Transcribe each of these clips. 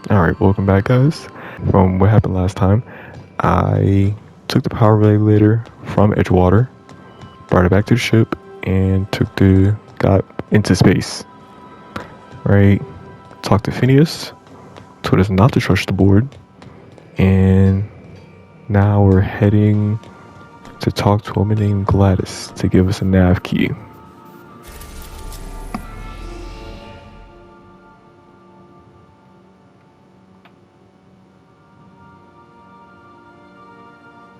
Alright, welcome back, guys. From what happened last time, I took the power regulator from Edgewater, brought it back to the ship, and got into space. Right? Talked to Phineas, told us not to trust the board, and now we're heading to talk to a woman named Gladys to give us a nav key.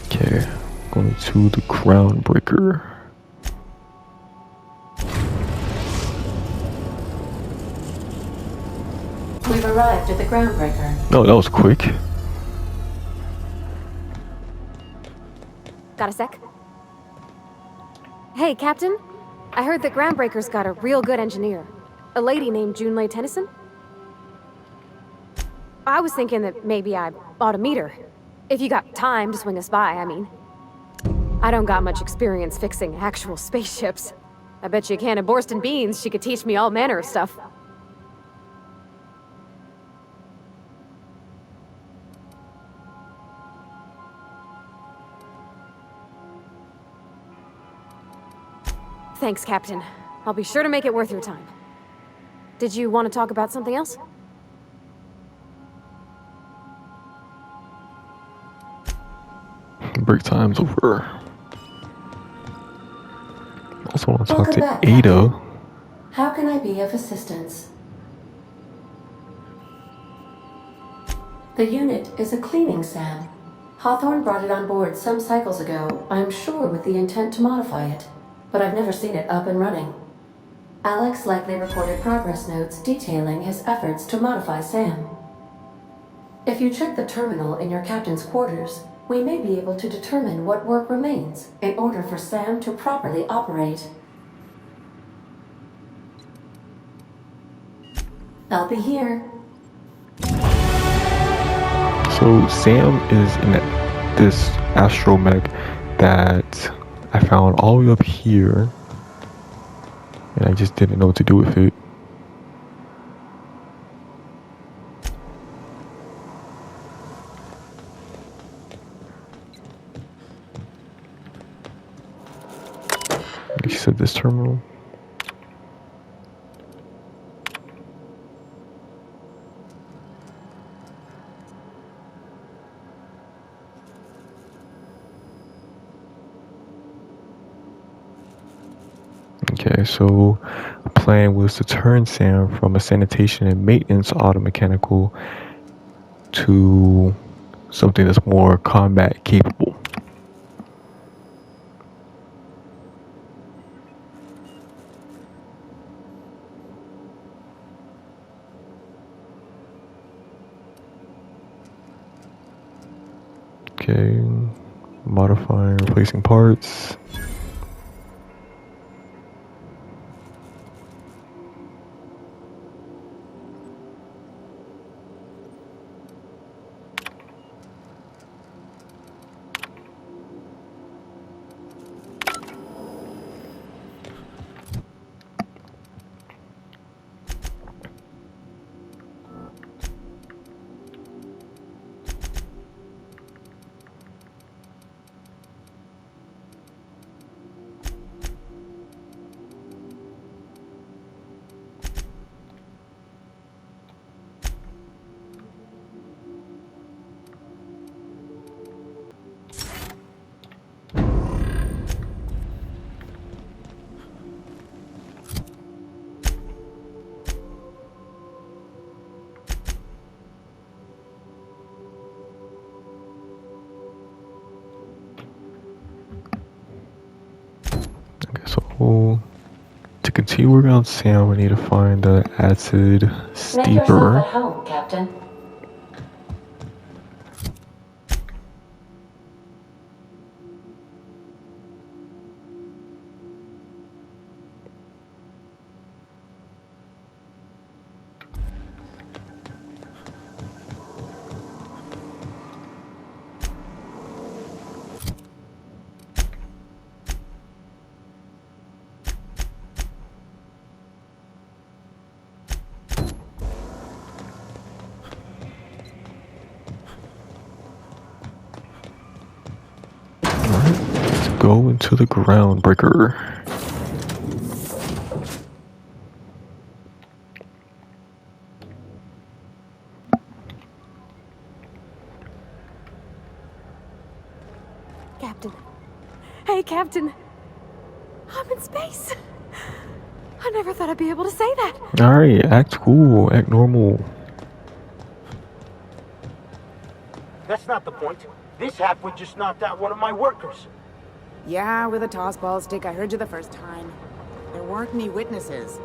Okay, going to the Groundbreaker. We've arrived at the Groundbreaker. Oh, that was quick. Got a sec? Hey, Captain. I heard that Groundbreaker's got a real good engineer. A lady named Junlei Tennyson. I was thinking that maybe I ought to meet her. If you got time to swing us by, I mean. I don't got much experience fixing actual spaceships. I bet you a can of Borston beans she could teach me all manner of stuff. Thanks, Captain. I'll be sure to make it worth your time. Did you want to talk about something else? Break time's over. Also want to talk Welcome to back, Ada. Captain. How can I be of assistance? The unit is a cleaning SAM. Hawthorne brought it on board some cycles ago, I'm sure with the intent to modify it, but I've never seen it up and running. Alex likely recorded progress notes detailing his efforts to modify SAM. If you check the terminal in your captain's quarters, we may be able to determine what work remains in order for SAM to properly operate. I'll be here. So Sam is in this astromech that I found all the way up here, and I just didn't know what to do with it. She said this terminal. Okay, so the plan was to turn Sam from a sanitation and maintenance automechanical to something that's more combat capable. Okay, modifying, replacing parts. So to continue working on Sam, we need to find the acid Make yourself steeper. at home, Captain. go into the Groundbreaker. Captain. Hey, Captain. I'm in space. I never thought I'd be able to say that. Alright, act cool, act normal. That's not the point. This halfwit just knocked out one of my workers. Yeah, with a tossball stick. I heard you the first time. There weren't any witnesses.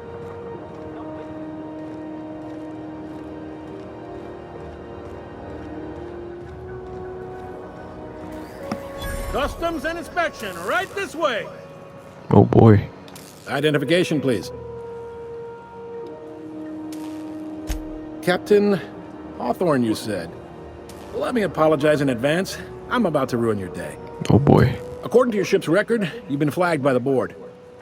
Customs and inspection, right this way. Oh boy. Identification, please. Captain Hawthorne, you said. Let me apologize in advance. I'm about to ruin your day. Oh boy. According to your ship's record, you've been flagged by the board.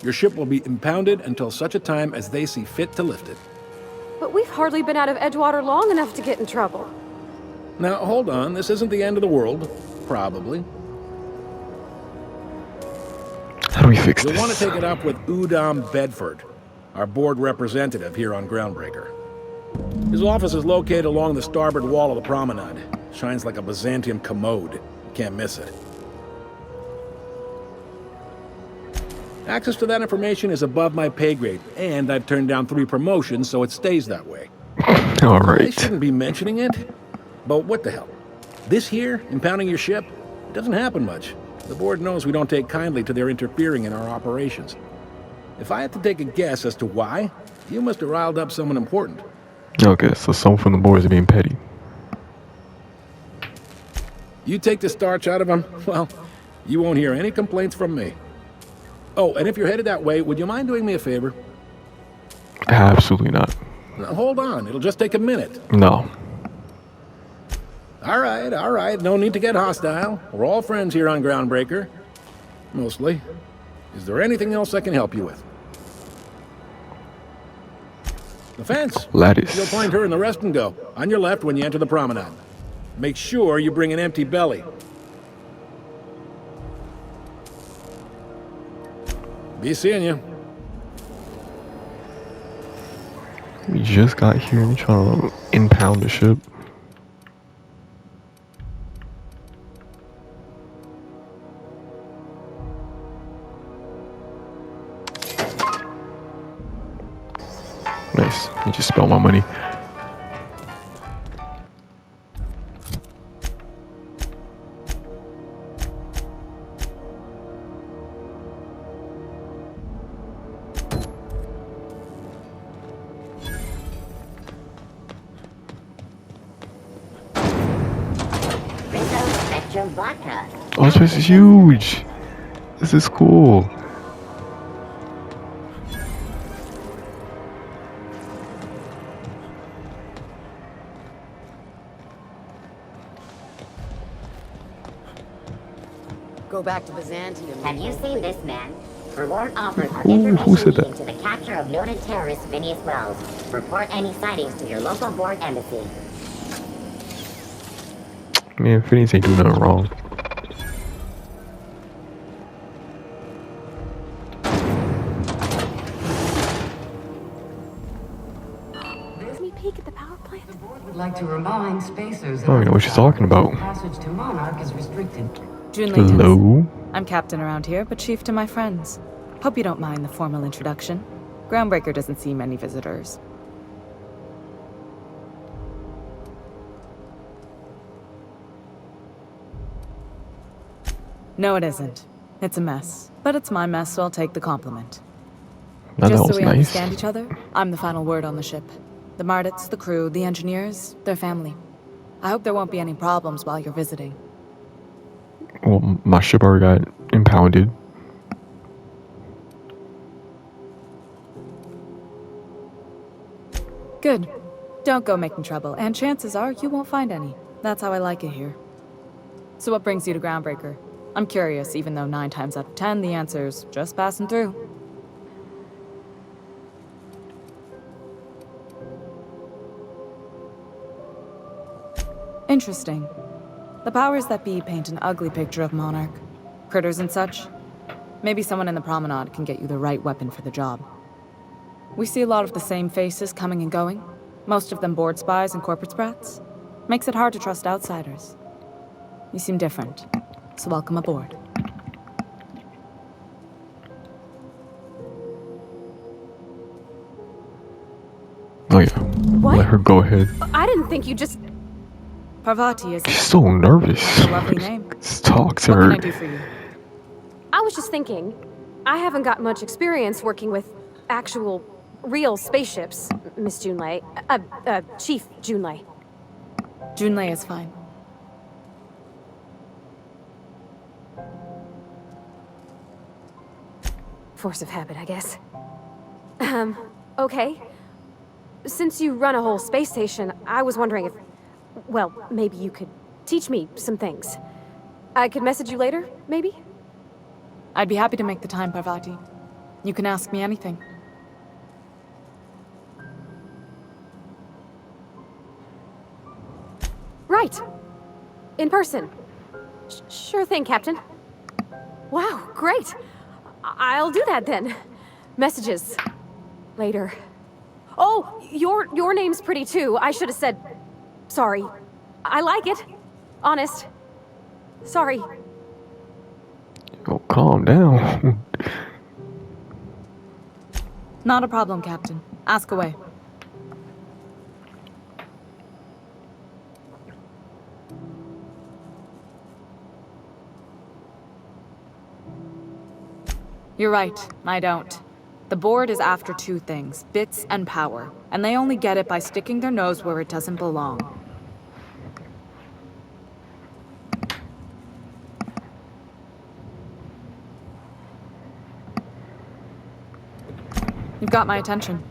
Your ship will be impounded until such a time as they see fit to lift it. But we've hardly been out of Edgewater long enough to get in trouble. Now, hold on. This isn't the end of the world. Probably. How do we fix You'll this? want to take it up with Udom Bedford, our board representative here on Groundbreaker. His office is located along the starboard wall of the promenade. Shines like a Byzantium commode. You can't miss it. Access to that information is above my pay grade, and I've turned down 3 promotions, so it stays that way. I Alright. shouldn't be mentioning it, but what the hell? This here, impounding your ship, doesn't happen much. The board knows we don't take kindly to their interfering in our operations. If I had to take a guess as to why, you must have riled up someone important. Okay, so someone from the boys are being petty. You take the starch out of them, well, you won't hear any complaints from me. Oh, and if you're headed that way, would you mind doing me a favor? Absolutely not. Now, hold on, it'll just take a minute. No. All right, no need to get hostile. We're all friends here on Groundbreaker. Mostly. Is there anything else I can help you with? The fence. Lattice. You'll find her in the rest and go, on your left when you enter the promenade. Make sure you bring an empty belly. Be seeing you. We just got here and trying to impound the ship. Nice. You just spelled my money. Oh, this place is huge. This is cool. Go back to Byzantium. Have you seen this man? Reward offers are who information said that? leading to the capture of noted terrorist Phineas Wells. Report any sightings to your local board embassy. Man, Phineas ain't doing nothing wrong. Let me peek at the power plant. Would like to remind spacers. I don't even know what she's talking about. Passage to Monarch is restricted. June Layton. Hello? I'm captain around here, but chief to my friends. Hope you don't mind the formal introduction. Groundbreaker doesn't see many visitors. No, it isn't. It's a mess. But it's my mess, so I'll take the compliment. Now that Just so was we nice. understand each other, I'm the final word on the ship. The Mardits, the crew, the engineers, their family. I hope there won't be any problems while you're visiting. Well, my ship already got impounded. Good. Don't go making trouble, and chances are you won't find any. That's how I like it here. So what brings you to Groundbreaker? I'm curious, even though 9 times out of 10 the answer's just passing through. Interesting. The powers that be paint an ugly picture of Monarch. Critters and such. Maybe someone in the promenade can get you the right weapon for the job. We see a lot of the same faces coming and going, most of them board spies and corporate sprats. Makes it hard to trust outsiders. You seem different, so welcome aboard. Oh yeah. What? Let her go ahead. I didn't think you just... Parvati is She's so nervous. a lovely name. Just talk to What her. can I do for you? I was just thinking, I haven't got much experience working with actual, real spaceships, Miss Junlei. Chief Junlei. Junlei is fine. Force of habit, I guess. Okay. Since you run a whole space station, I was wondering if... Well, maybe you could teach me some things. I could message you later, maybe? I'd be happy to make the time, Parvati. You can ask me anything. Right. In person. Sure thing, Captain. Wow, great. I'll do that then. Messages. Later. Oh, your name's pretty too. I should have said... Sorry. I like it. Honest. Sorry. Oh, calm down. Not a problem, Captain. Ask away. You're right, I don't. The board is after two things, bits and power, and they only get it by sticking their nose where it doesn't belong. You've got my attention.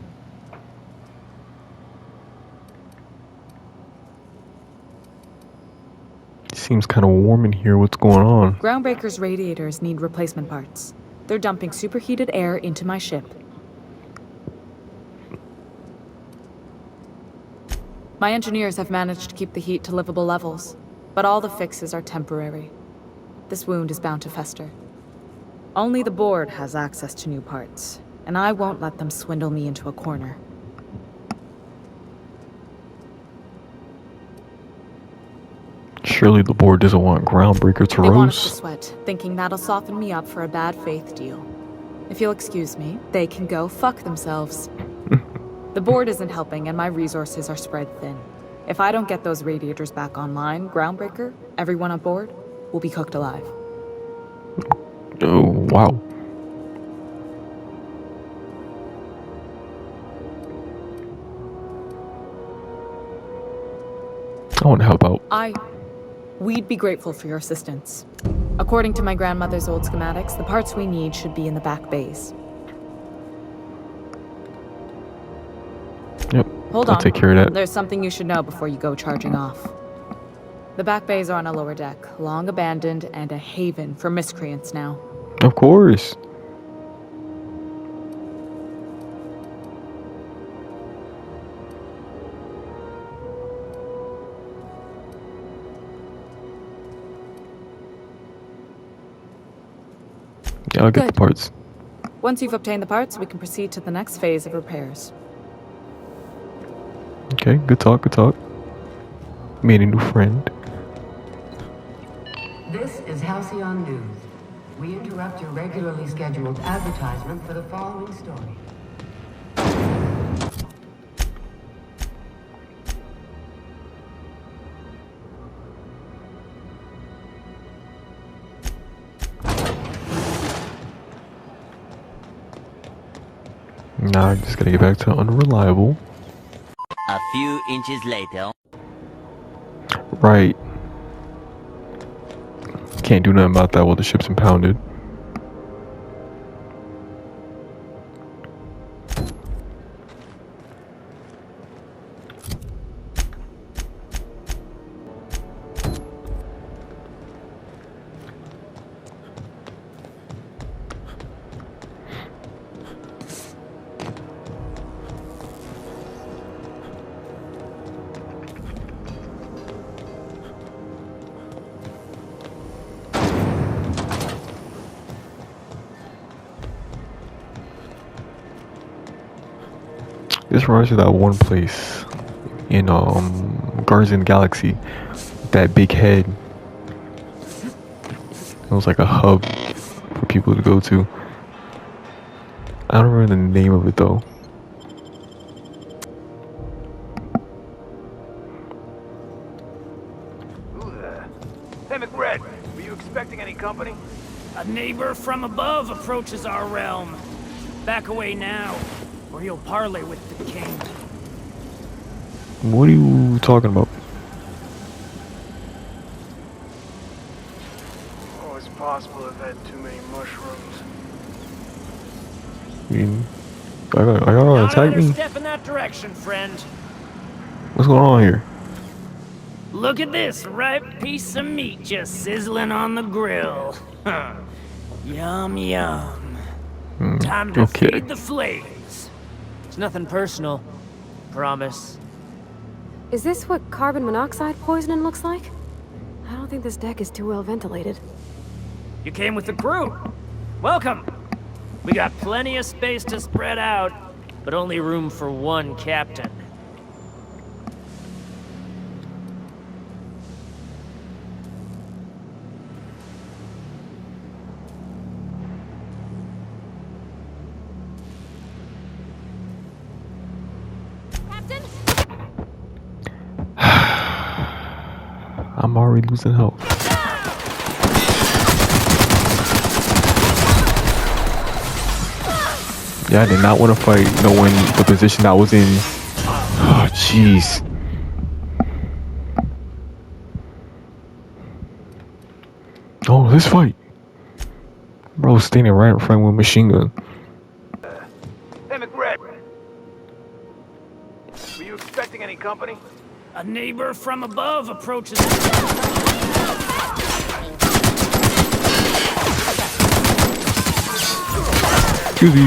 Seems kind of warm in here. What's going on? Groundbreaker's radiators need replacement parts. They're dumping superheated air into my ship. My engineers have managed to keep the heat to livable levels, but all the fixes are temporary. This wound is bound to fester. Only the board has access to new parts, and I won't let them swindle me into a corner. Surely the board doesn't want Groundbreaker to They want us to roast. sweat, thinking that'll soften me up for a bad faith deal. If you'll excuse me, they can go fuck themselves. The board isn't helping, and my resources are spread thin. If I don't get those radiators back online, Groundbreaker, everyone on board, will be cooked alive. Oh, wow. I want to help out. We'd be grateful for your assistance. According to my grandmother's old schematics, the parts we need should be in the back bays. Yep. Hold I'll on. take care of that. There's something you should know before you go charging off. The back bays are on a lower deck, long abandoned and a haven for miscreants now. Of course. Yeah, I'll get the Good. parts. Once you've obtained the parts, we can proceed to the next phase of repairs. Okay, good talk, good talk. Made a new friend. This is Halcyon News. We interrupt your regularly scheduled advertisement for the following story. Nah, I just gotta get back to unreliable. A few inches later. Right. Can't do nothing about that while the ship's impounded. This reminds me of that one place in Guardians of the Galaxy, that big head. It was like a hub for people to go to. I don't remember the name of it though. Who the? Hey, McRed, were you expecting any company? A neighbor from above approaches our realm. Back away now, or he'll parley with the king. What are you talking about? Oh, it's possible I've had too many mushrooms. I mean, I gotta attack me? Step in that direction, friend. What's going on here? Look at this ripe piece of meat just sizzling on the grill. Yum, yum. Time to feed the flames. It's nothing personal. Promise. Is this what carbon monoxide poisoning looks like? I don't think this deck is too well ventilated. You came with the crew. Welcome. We got plenty of space to spread out, but only room for one captain. I'm already losing health. Yeah, I did not want to fight knowing the position I was in. Oh, jeez. Oh, let's fight. Bro, standing right in front with a machine gun. Hey, McRed. Were you expecting any company? A neighbor from above approaches. Excuse me.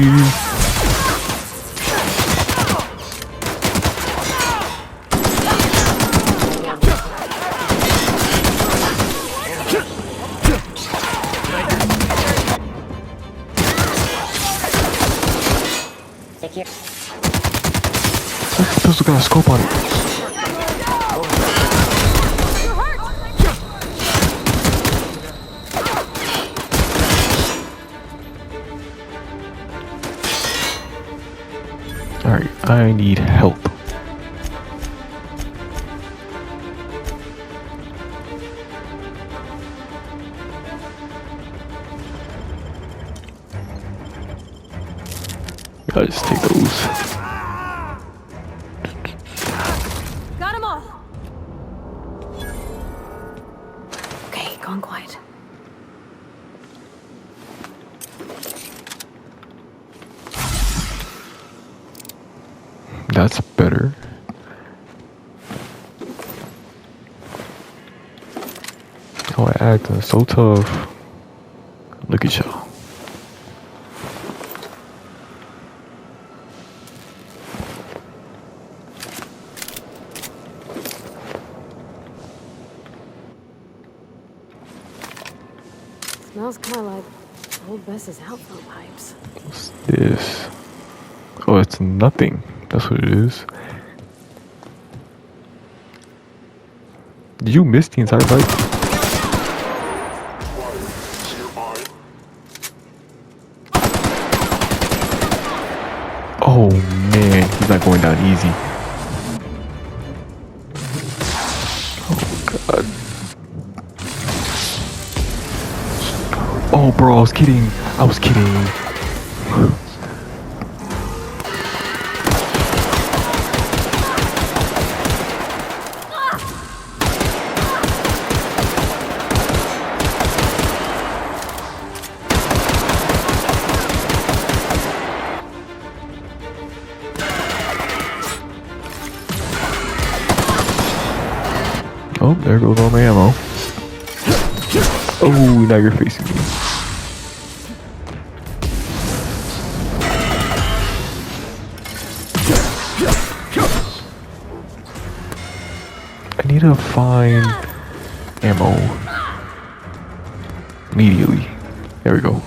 Secure. This pistol got a scope on it. Alright, I need help. Gotta just take those. Got them all. Okay, gone quiet. That's better. Oh, I acting so tough. Look at y'all. Smells kind of like old Bess's outflow pipes. What's this? Oh, it's nothing. That's what it is. Did you miss the entire fight? Oh man, he's not going down easy. Oh god. Oh bro, I was kidding. I was kidding. Oh, there goes all my ammo. Oh, now you're facing me. I need to find ammo immediately. There we go.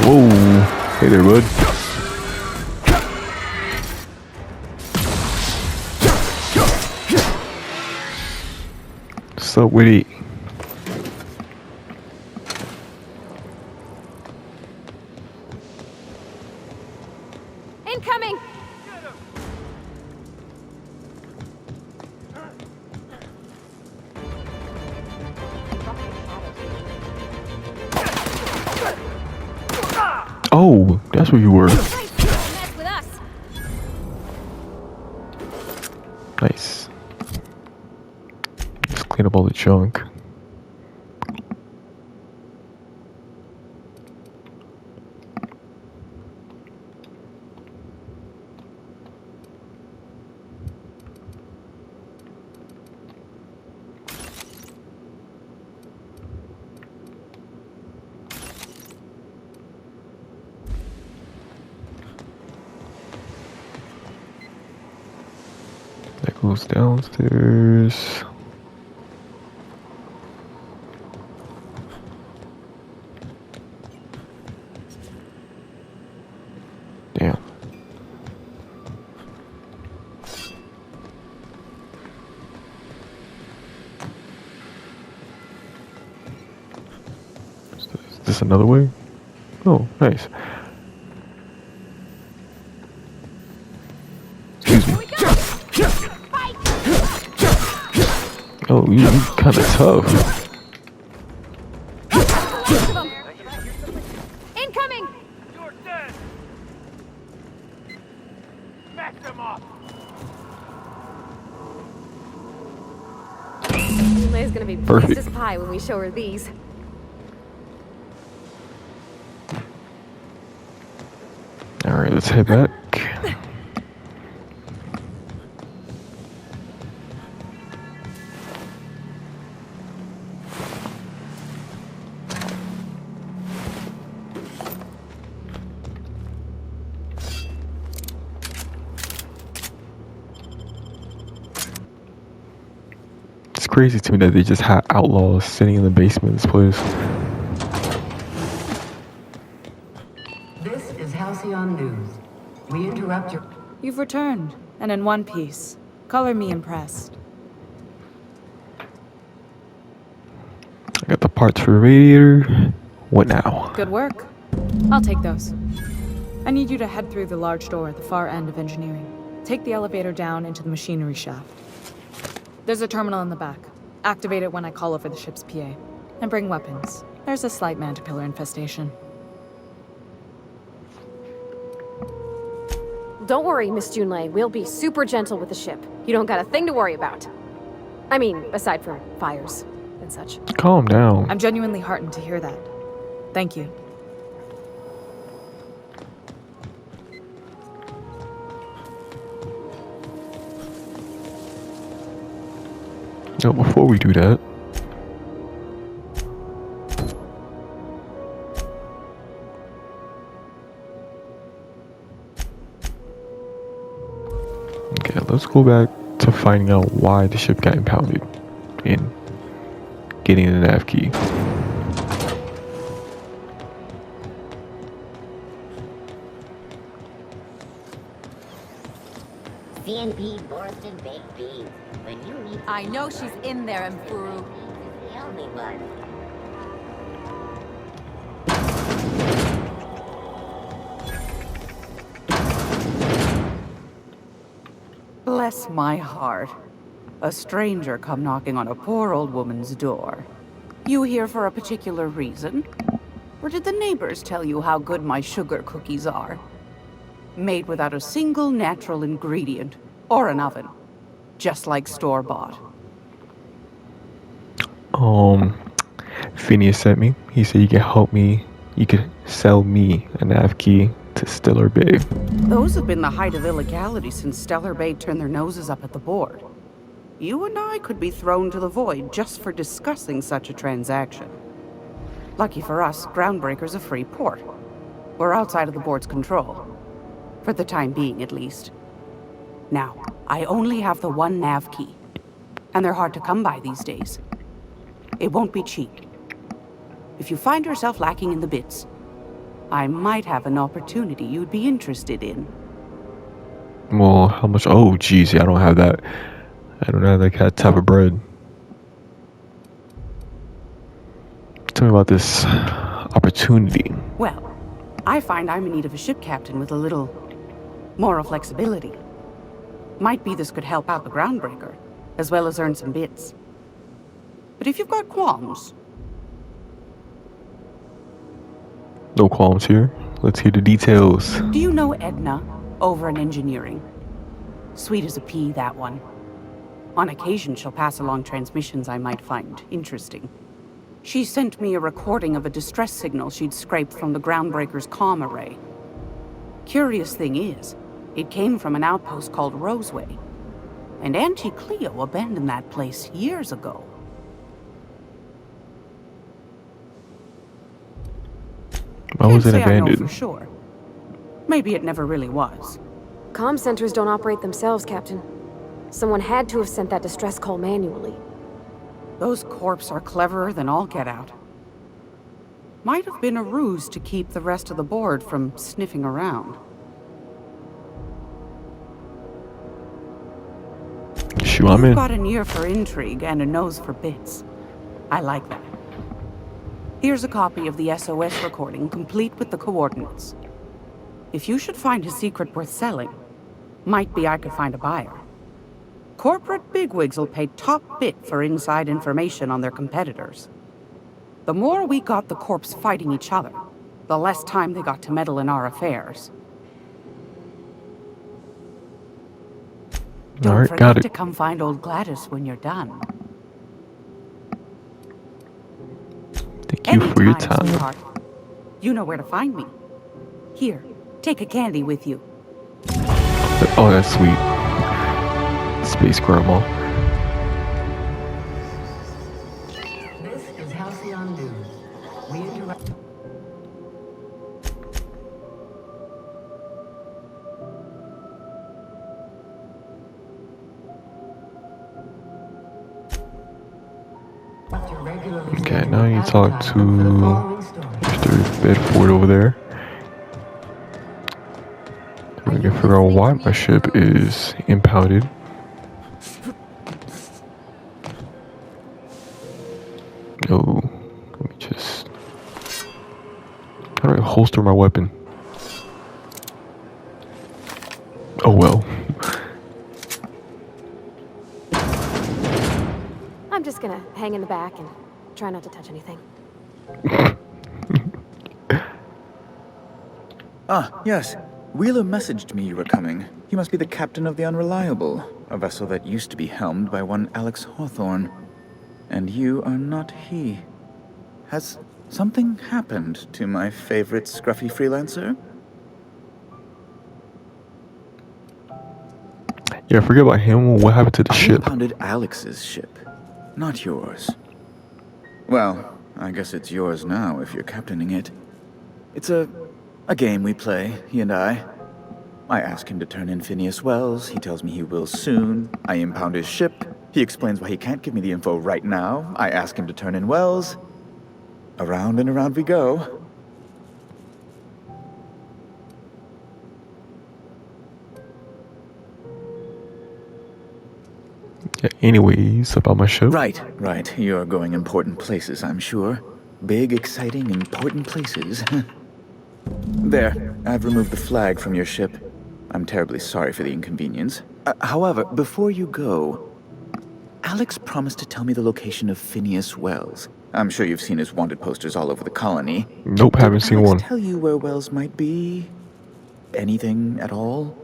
Whoa. Hey there, bud. What's up, Witty? Incoming! Oh, that's where you were. Mess with us. Nice. Let's clean up all the junk. That goes downstairs. Damn. Is this another way? Oh, nice. Excuse me. Oh, you kind of tough. Incoming! You're dead. Smash them off. Lay's gonna be Perfect. pleased as pie when we show her these. Alright, let's head back. It's crazy to me that they just had outlaws sitting in the basement of this place. This is Halcyon News. We interrupt your... You've returned, and in one piece. Color me impressed. I got the parts for the radiator. What now? Good work. I'll take those. I need you to head through the large door at the far end of engineering. Take the elevator down into the machinery shaft. There's a terminal in the back. Activate it when I call over the ship's PA. And bring weapons. There's a slight mantipillar infestation. Don't worry, Miss Junlei. We'll be super gentle with the ship. You don't got a thing to worry about. I mean, aside from fires and such. Calm down. I'm genuinely heartened to hear that. Thank you. No, before we do that, okay, let's go back to finding out why the ship got impounded and getting the nav key. CNP Boston baked beans. When you need I know she's in there, Mfuru. the only one. Bless my heart. A stranger come knocking on a poor old woman's door. You here for a particular reason? Or did the neighbors tell you how good my sugar cookies are? Made without a single natural ingredient, or an oven. Just like store-bought. Phineas sent me. He said you can help me. You could sell me a nav key to Stellar Bay. Those have been the height of illegality since Stellar Bay turned their noses up at the board. You and I could be thrown to the void just for discussing such a transaction. Lucky for us, Groundbreaker's a free port. We're outside of the board's control. For the time being, at least. Now, I only have the one nav key. And they're hard to come by these days. It won't be cheap. If you find yourself lacking in the bits, I might have an opportunity you'd be interested in. Well, how much? Oh, geez, yeah, I don't have that. I don't have that type of bread. Tell me about this opportunity. Well, I find I'm in need of a ship captain with a little moral flexibility. Might be this could help out the Groundbreaker, as well as earn some bits. But if you've got qualms... No qualms here. Let's hear the details. Do you know Edna, over in engineering? Sweet as a pea, that one. On occasion, she'll pass along transmissions I might find interesting. She sent me a recording of a distress signal she'd scraped from the Groundbreaker's comm array. Curious thing is, it came from an outpost called Roseway. And Auntie Cleo abandoned that place years ago. Why was it Can't say I know abandoned? for sure. Maybe it never really was. Comm centers don't operate themselves, Captain. Someone had to have sent that distress call manually. Those corps are cleverer than all get out. Might have been a ruse to keep the rest of the board from sniffing around. Shoot, I'm You've in. got an ear for intrigue and a nose for bits. I like that. Here's a copy of the SOS recording, complete with the coordinates. If you should find a secret worth selling, might be I could find a buyer. Corporate bigwigs will pay top bit for inside information on their competitors. The more we got the corps fighting each other, the less time they got to meddle in our affairs. Don't Alright, forget got it. to come find old Gladys when you're done. Thank you for your Anytime, time. sweetheart. You know where to find me. Here, take a candy with you. Oh, that's sweet. Space Grandma. This is Halcyon News. We interrupt. Okay, now you talk to Mr. Bedford over there. We can figure out why my ship is impounded. Oh, let me just... How do I holster my weapon? Oh well. I'm just gonna hang in the back and try not to touch anything. Ah, yes. Wheeler messaged me you were coming. He must be the captain of the Unreliable, a vessel that used to be helmed by one Alex Hawthorne. And you are not he. Has something happened to my favorite scruffy freelancer? Yeah, forget about him. What happened to the I ship? impounded Alex's ship, not yours. Well, I guess it's yours now if you're captaining it. It's a game we play, he and I. I ask him to turn in Phineas Wells. He tells me he will soon. I impound his ship. He explains why he can't give me the info right now. I ask him to turn in Wells. Around and around we go. Yeah, anyways, about my ship. Right. You're going important places, I'm sure. Big, exciting, important places. There, I've removed the flag from your ship. I'm terribly sorry for the inconvenience. However, before you go, Alex promised to tell me the location of Phineas Wells. I'm sure you've seen his wanted posters all over the colony. Nope, haven't seen Alex one. Tell you where Wells might be? Anything at all?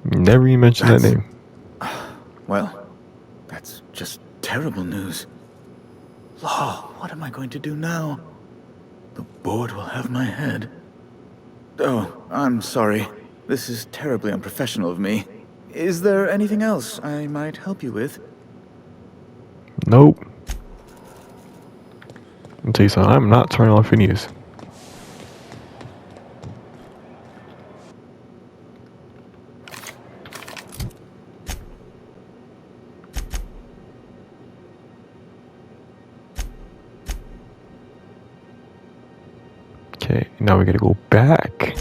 Never even mentioned that name. Well, that's just terrible news. Law, what am I going to do now? The board will have my head. Oh, I'm sorry. This is terribly unprofessional of me. Is there anything else I might help you with? Nope. I'll tell you something, I'm not turning on Phineas. Okay, now we gotta go back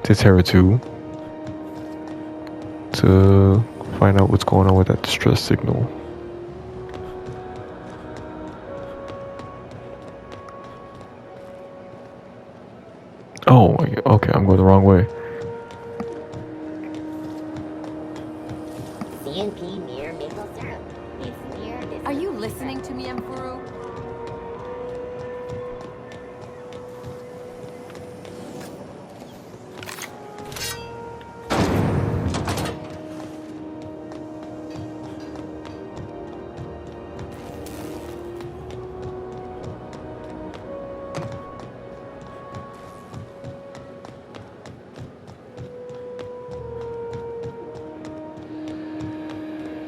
to Terra 2 to find out what's going on with that distress signal. Oh, okay, I'm going the wrong way. CNP mere maple syrup. It's near this. Are you listening to me, Emperor?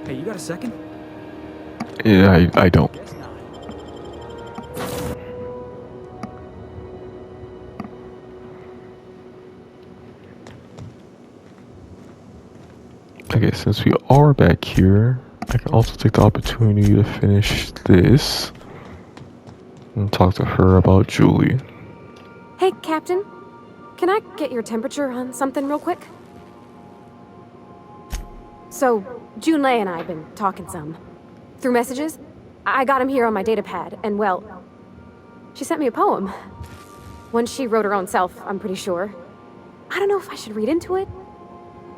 Hey, you got a second? Yeah, I don't. Okay, since we are back here, I can also take the opportunity to finish this and talk to her about Julie. Hey, Captain. Can I get your temperature on something real quick? So, Junlei and I have been talking some. Through messages. I got him here on my datapad, and well, she sent me a poem. One she wrote her own self, I'm pretty sure. I don't know if I should read into it.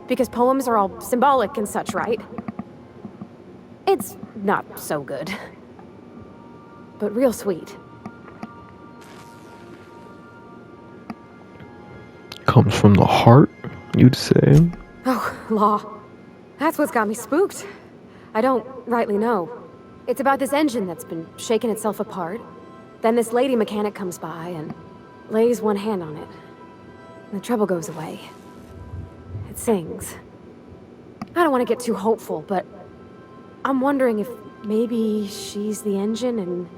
Because poems are all symbolic and such, right? It's not so good. But real sweet. Comes from the heart, you'd say? Oh, law. That's what's got me spooked. I don't rightly know. It's about this engine that's been shaking itself apart. Then this lady mechanic comes by and lays one hand on it. And the trouble goes away. It sings. I don't want to get too hopeful, but I'm wondering if maybe she's the engine and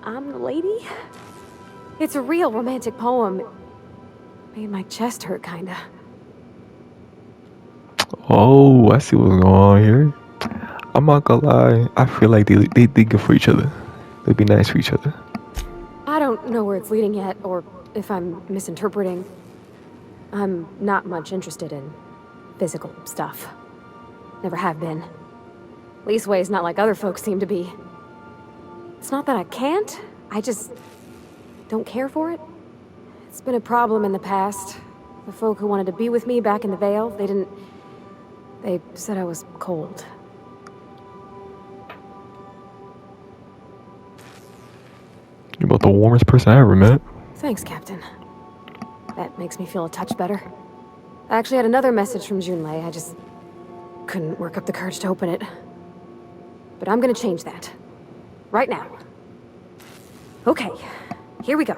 I'm the lady? It's a real romantic poem. Made my chest hurt, kinda. Oh, I see what's going on here. I'm not gonna lie, I feel like they good for each other. They'd be nice for each other. I don't know where it's leading yet, or if I'm misinterpreting. I'm not much interested in physical stuff. Never have been. Leastways not like other folks seem to be. It's not that I can't, I just don't care for it. It's been a problem in the past. The folk who wanted to be with me back in the Vale, they said I was cold. You're about the warmest person I ever met. Thanks, Captain. That makes me feel a touch better. I actually had another message from Junlei. I just couldn't work up the courage to open it. But I'm gonna change that. Right now. Okay, here we go.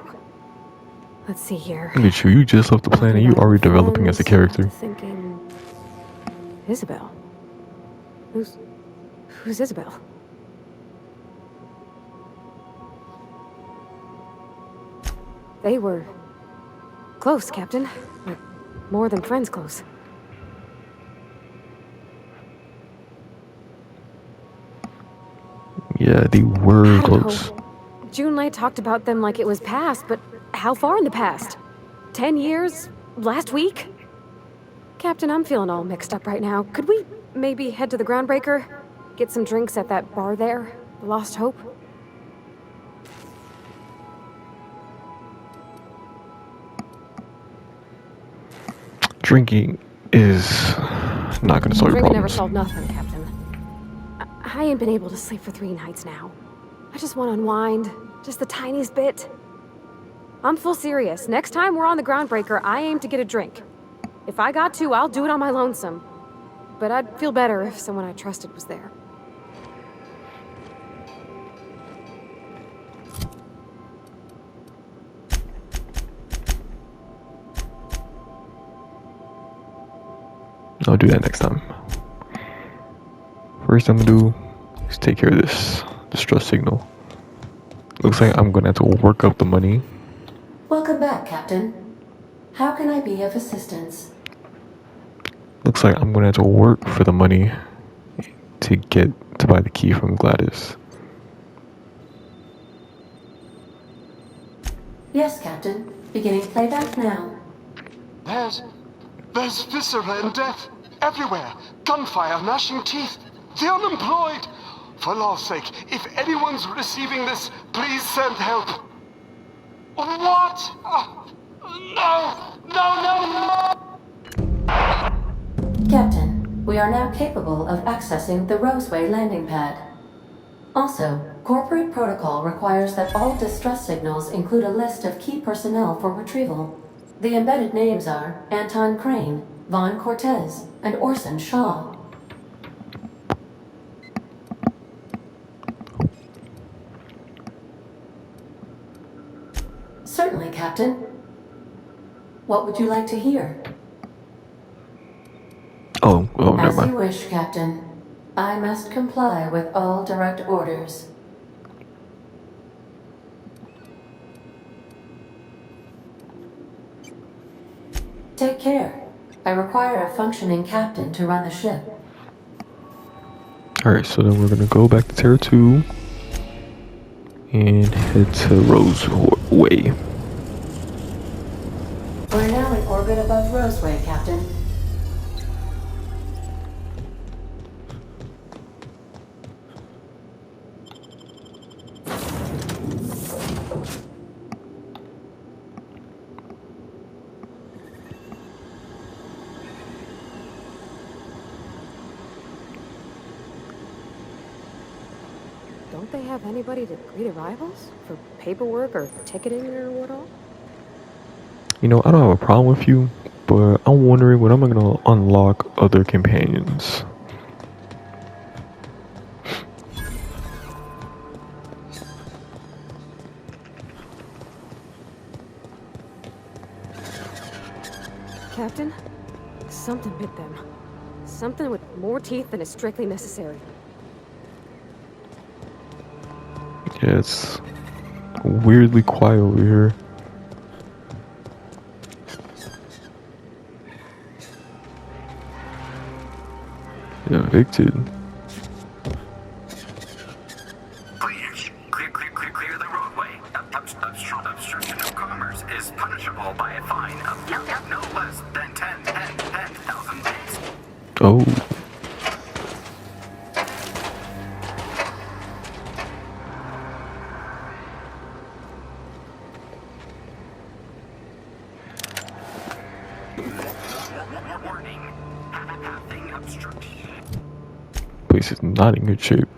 Let's see here. Look at you, you just left the planet, you already developing as a character. Thinking... Isabel? Who's Isabel? They were close, Captain. Like, more than friends close. Yeah, they were close. Junlei talked about them like it was past, but how far in the past? 10 years? Last week? Captain, I'm feeling all mixed up right now. Could we maybe head to the Groundbreaker? Get some drinks at that bar there? The Lost Hope? Drinking is not gonna solve your Drinking never problems. solved nothing, Captain. I ain't been able to sleep for 3 nights now. I just want to unwind. Just the tiniest bit. I'm full serious. Next time we're on the Groundbreaker, I aim to get a drink. If I got to, I'll do it on my lonesome. But I'd feel better if someone I trusted was there. I'll do that next time. First I'm gonna do is take care of this distress signal. Looks like I'm gonna have to work up the money. Welcome back, Captain. How can I be of assistance? Looks like I'm gonna have to work for the money to buy the key from Gladys. Yes, Captain. Beginning playback now. There's viscera and death everywhere. Gunfire, gnashing teeth. The unemployed. For law's sake, if anyone's receiving this, please send help. What? No! Captain, we are now capable of accessing the Roseway landing pad. Also, corporate protocol requires that all distress signals include a list of key personnel for retrieval. The embedded names are Anton Crane, Vaughn Cortez, and Orson Shaw. Certainly, Captain. What would you like to hear? Oh, never As mind. you wish, Captain. I must comply with all direct orders. Take care. I require a functioning captain to run the ship. Alright, so then we're gonna go back to Terra 2 and head to Roseway. We're now in orbit above Roseway, Captain. Don't they have anybody to greet arrivals? For paperwork or ticketing or what all? You know, I don't have a problem with you, but I'm wondering when I'm gonna unlock other companions. Captain? Something bit them. Something with more teeth than is strictly necessary. Yeah, it's weirdly quiet over here. Evicted. Clear the roadway. Obstruction of commerce is punishable by a fine of no less than 10,000 days. Oh. Warning. Pathing obstruction. Place is not in good shape.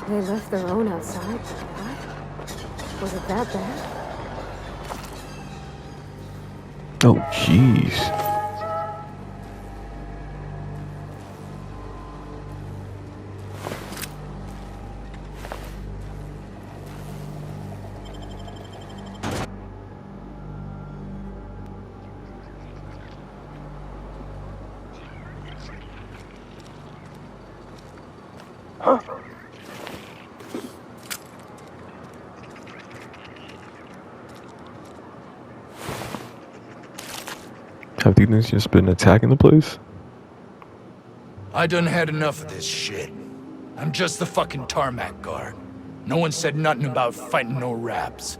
They left their own outside? What? Was it that bad? Oh, jeez. Huh? Have these things just been attacking the place? I done had enough of this shit. I'm just the fucking tarmac guard. No one said nothing about fighting no raps.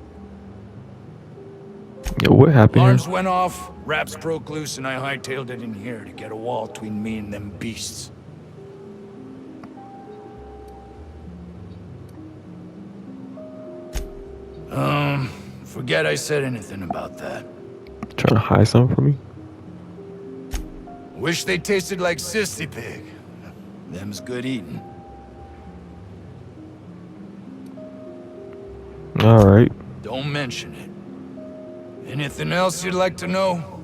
Yo, what happened Alarms here? went off, raps broke loose, and I hightailed it in here to get a wall between me and them beasts. Forget I said anything about that. Trying to hide something from me? Wish they tasted like Sissy Pig. Them's good eating. Alright. Don't mention it. Anything else you'd like to know?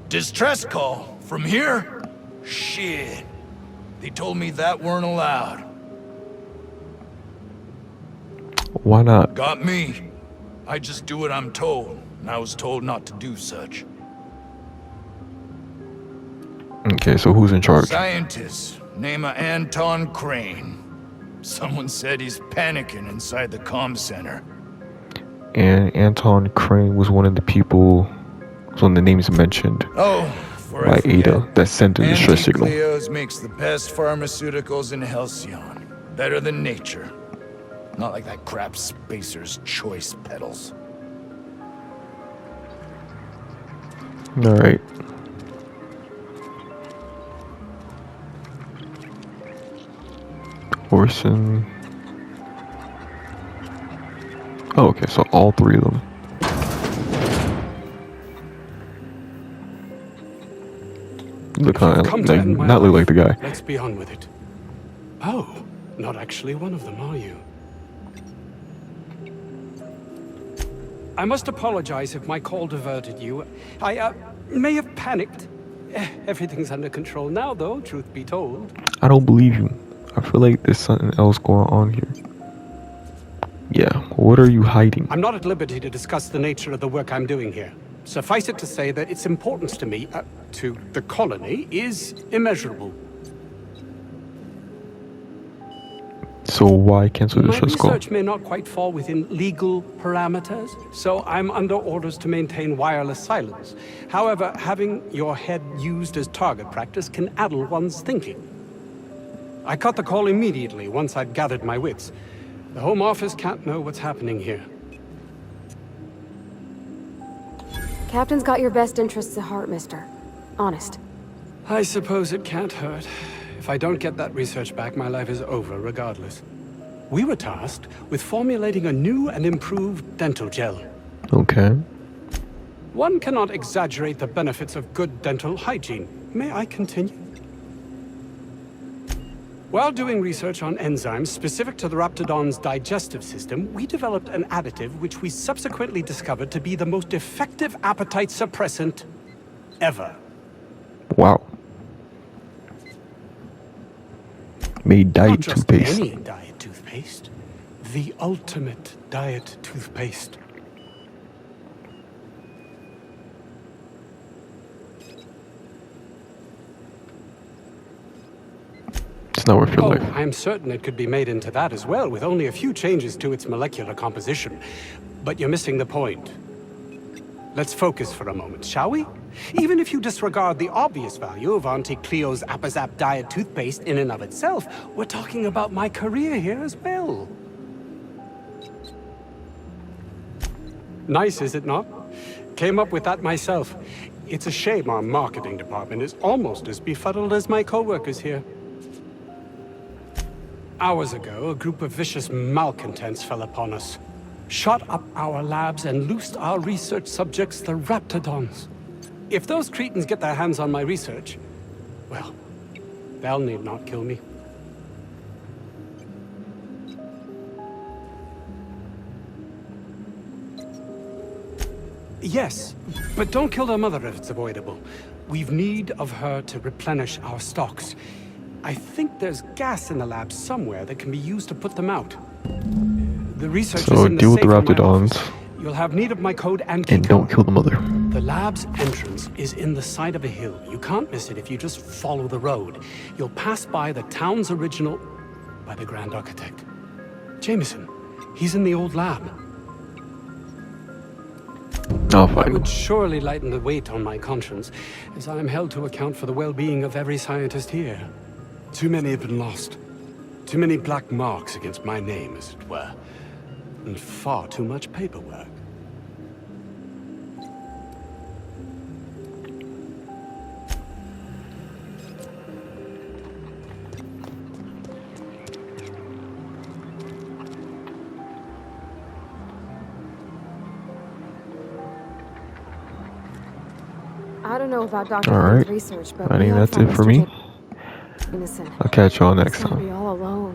Distress call? From here? Shit. They told me that weren't allowed. Why not? Got me. I just do what I'm told, and I was told not to do such. Okay, so who's in charge? Scientist, name of Anton Crane. Someone said he's panicking inside the comm center. And Anton Crane was one of the people, was one of the names mentioned by Ada that sent the distress signal. Cleo's makes the best pharmaceuticals in Halcyon. Better than nature. Not like that crap Spacer's Choice peddles. Alright. Orson. Oh, okay, so all three of them. Look kind of like, not look like the guy. Let's be on with it. Oh, not actually one of them, are you? I must apologize if my call diverted you. I may have panicked. Everything's under control now, though, truth be told. I don't believe you. I feel like there's something else going on here. Yeah, what are you hiding? I'm not at liberty to discuss the nature of the work I'm doing here. Suffice it to say that its importance to me, to the colony, is immeasurable. So why cancel this My call? research may not quite fall within legal parameters, so I'm under orders to maintain wireless silence. However, having your head used as target practice can addle one's thinking. I cut the call immediately once I'd gathered my wits. The Home Office can't know what's happening here. Captain's got your best interests at heart, mister. Honest. I suppose it can't hurt. If I don't get that research back, my life is over regardless. We were tasked with formulating a new and improved dental gel. Okay. One cannot exaggerate the benefits of good dental hygiene. May I continue? While doing research on enzymes specific to the Raptidon's digestive system, we developed an additive which we subsequently discovered to be the most effective appetite suppressant ever. Wow. Made diet Not just toothpaste. any diet toothpaste. The ultimate diet toothpaste. It's not worth your life. I am certain it could be made into that as well, with only a few changes to its molecular composition. But you're missing the point. Let's focus for a moment, shall we? Even if you disregard the obvious value of Auntie Cleo's Appazap diet toothpaste in and of itself, we're talking about my career here as well. Nice, is it not? Came up with that myself. It's a shame our marketing department is almost as befuddled as my co-workers here. Hours ago, a group of vicious malcontents fell upon us, shot up our labs and loosed our research subjects, the Raptidons. If those cretins get their hands on my research, well, they'll need not kill me. Yes, but don't kill their mother if it's avoidable. We've need of her to replenish our stocks. I think there's gas in the lab somewhere that can be used to put them out. The research is in the deal with the safe in my Raptidons office. You'll have need of my code and and don't kill the mother. The lab's entrance is in the side of a hill. You can't miss it if you just follow the road. You'll pass by the town's original, by the Grand Architect. Jameson, he's in the old lab. I'll That find him. would surely lighten the weight on my conscience, as I am held to account for the well-being of every scientist here. Too many have been lost. Too many black marks against my name, as it were. And far too much paperwork. I don't know about Dr. Alright. research, but I think we that's found it for Mr. me. Innocent. I'll catch y'all next He's gonna time. be all alone.